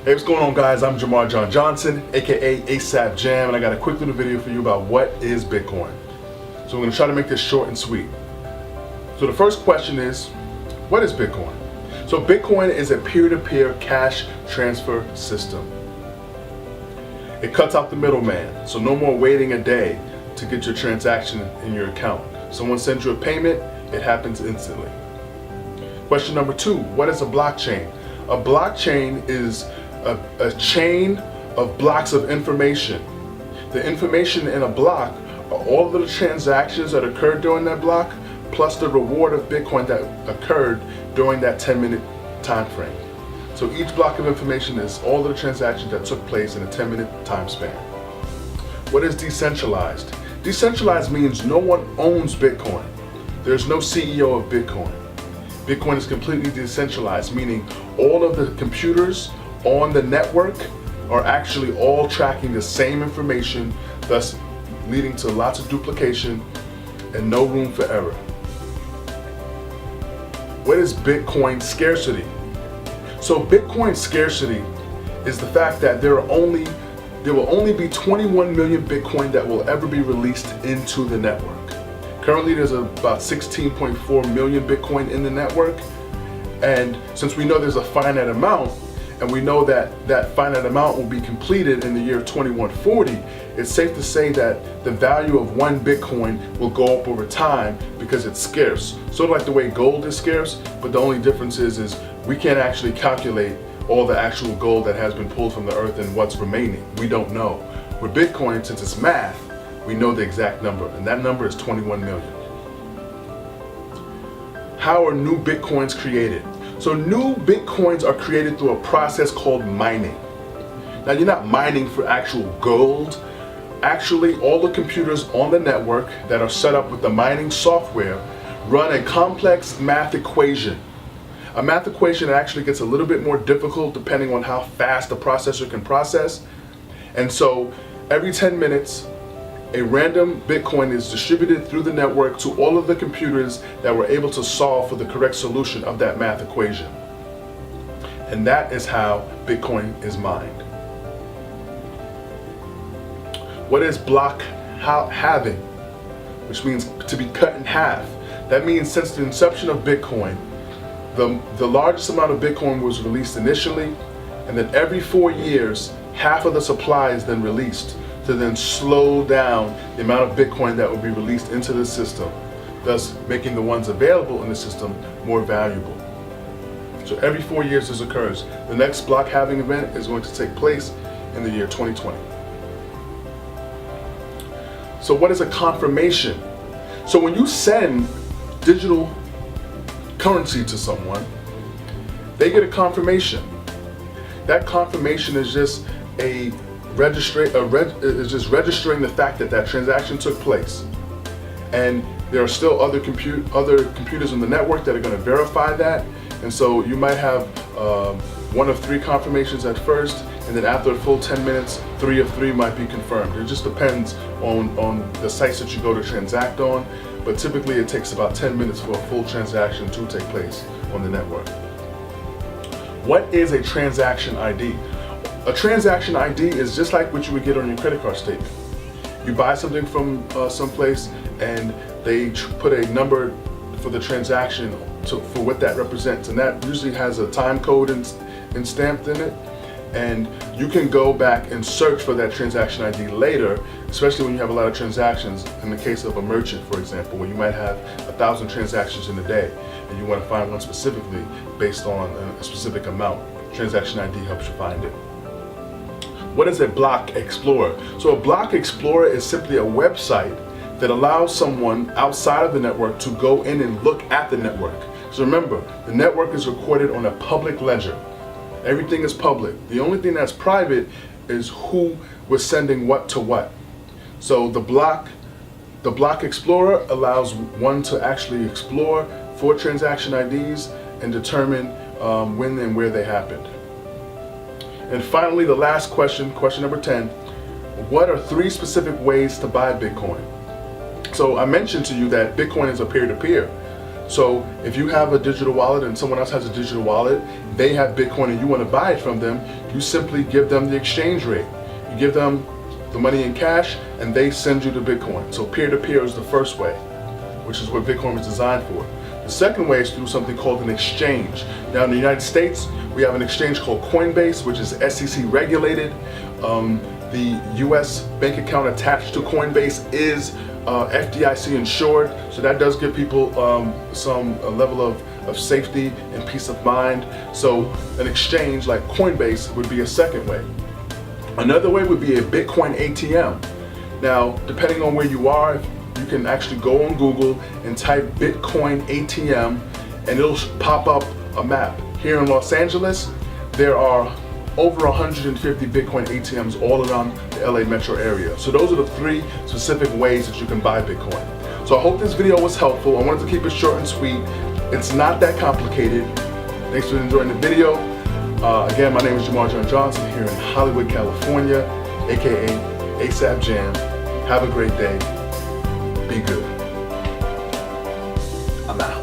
Hey, what's going on, guys? I'm Jamar John Johnson, aka ASAP Jam, and I got a quick little video for you about what is Bitcoin. So we're going to try to make this short and sweet. So the first question is, what is Bitcoin? So Bitcoin is a peer-to-peer cash transfer system. It cuts out the middleman, so no more waiting a day to get your transaction in your account. Someone sends you a payment, it happens instantly. Question number 2, what is a blockchain? A blockchain is a chain of blocks of information. The information in a block are all of the transactions that occurred during that block, plus the reward of Bitcoin that occurred during that 10-minute time frame. So each block of information is all of the transactions that took place in a 10-minute time span. What is decentralized? Decentralized means no one owns Bitcoin. There's no CEO of Bitcoin. Bitcoin is completely decentralized, meaning all of the computers on the network are actually all tracking the same information, thus leading to lots of duplication and no room for error. What is Bitcoin scarcity? So Bitcoin scarcity is the fact that there will only be 21 million Bitcoin that will ever be released into the network. Currently there's about 16.4 million Bitcoin in the network, and since we know there's a finite amount, and we know that that finite amount will be completed in the year 2140, it's safe to say that the value of one Bitcoin will go up over time because it's scarce. Sort of like the way gold is scarce, but the only difference is we can't actually calculate all the actual gold that has been pulled from the earth and what's remaining. We don't know. With Bitcoin, since it's math, we know the exact number, and that number is 21 million. How are new Bitcoins created? So new Bitcoins are created through a process called mining. Now you're not mining for actual gold. Actually, all the computers on the network that are set up with the mining software run a complex math equation. A math equation actually gets a little bit more difficult depending on how fast the processor can process. And so every 10 minutes, a random Bitcoin is distributed through the network to all of the computers that were able to solve for the correct solution of that math equation. And that is how Bitcoin is mined. What is block halving? Which means to be cut in half. That means since the inception of Bitcoin, the largest amount of Bitcoin was released initially, and then every 4 years, half of the supply is then released to then slow down the amount of Bitcoin that will be released into the system, thus making the ones available in the system more valuable. So every 4 years this occurs. The next block halving event is going to take place in the year 2020. So what is a confirmation? So when you send digital currency to someone, they get a confirmation. That confirmation is just registering the fact that that transaction took place. And there are still other computers on the network that are going to verify that. And so you might have one of 3 confirmations at first, and then after a full 10 minutes, 3 of 3 might be confirmed. It just depends on the sites that you go to transact on, but typically it takes about 10 minutes for a full transaction to take place on the network. What is a transaction ID? A transaction ID is just like what you would get on your credit card statement. You buy something from someplace and they put a number for the transaction for what that represents, and that usually has a time code and stamped in it. And you can go back and search for that transaction ID later, especially when you have a lot of transactions. In the case of a merchant, for example, where you might have 1,000 transactions in a day and you want to find one specifically based on a specific amount. Transaction ID helps you find it. What is a block explorer? So a block explorer is simply a website that allows someone outside of the network to go in and look at the network. So remember, the network is recorded on a public ledger. Everything is public. The only thing that's private is who was sending what to what. So the block explorer allows one to actually explore for transaction IDs and determine when and where they happened. And finally, the last question, question number 10, what are 3 specific ways to buy Bitcoin? So I mentioned to you that Bitcoin is a peer-to-peer. So if you have a digital wallet and someone else has a digital wallet, they have Bitcoin and you want to buy it from them, you simply give them the exchange rate. You give them the money in cash and they send you the Bitcoin. So peer-to-peer is the first way, which is what Bitcoin was designed for. The second way is through something called an exchange. Now in the United States, we have an exchange called Coinbase, which is SEC regulated. The US bank account attached to Coinbase is FDIC insured, so that does give people a level of safety and peace of mind. So an exchange like Coinbase would be a second way. Another way would be a Bitcoin ATM. Now, depending on where you are, you can actually go on Google and type Bitcoin ATM and it'll pop up a map. Here in Los Angeles, there are over 150 Bitcoin ATMs all around the LA metro area. So those are the 3 specific ways that you can buy Bitcoin. So I hope this video was helpful. I wanted to keep it short and sweet. It's not that complicated. Thanks for enjoying the video. Again, my name is Jamar John Johnson here in Hollywood, California, aka ASAP Jam. Have a great day. Be good. I'm out.